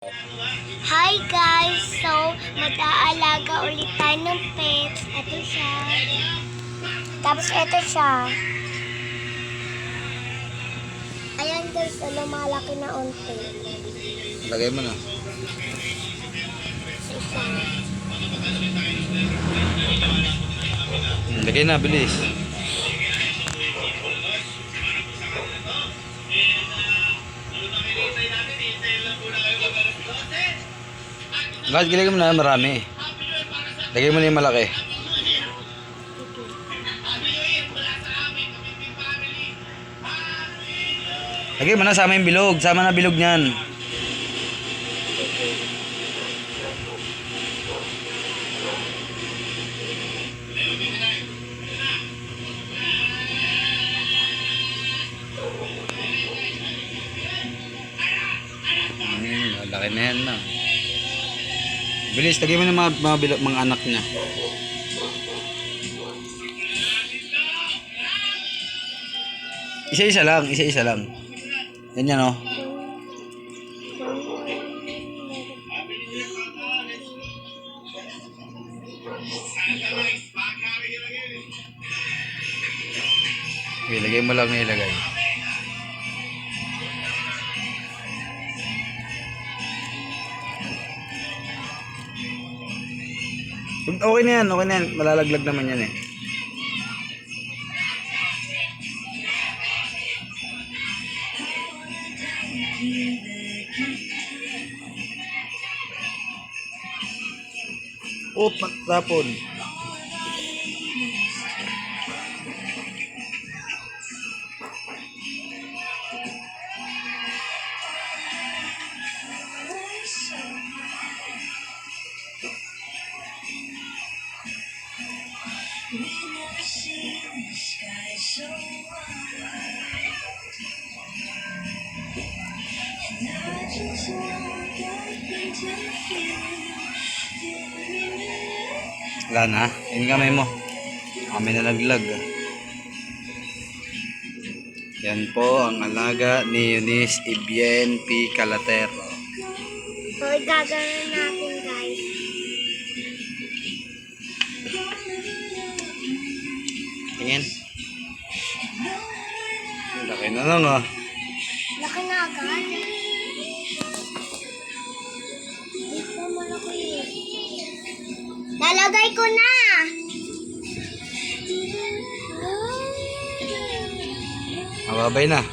Hi guys! So, mag-aalaga ulit tayo ng pets. Ito siya. Tapos ito siya. Ayan guys, lumalaki na unti. Lagay mo na. Isa. Lagay na, bilis. Bakit gilagay mo na marami? Lagay mo na yung malaki. Lagay mo na, sama yung bilog. Sama na bilog niyan. Laki na yan na. Bilis, lagay mo na mga bilog, mga anak niya. Isa-isa lang, isa-isa lang. Ganyan o. Okay, lagay mo lang na ilagay. Okay na yan, okay na yan. Malalaglag naman yan eh. Oh, patapon. Wala na, yung kamay mo. Kami nalaglag. Yan po ang alaga ni Eunice Ibien P. Calater. So, gagawin natin guys. Tingin. Laki na lang ah. Laki na agad. Dito malaki. Nalagay ko na! Mababay na.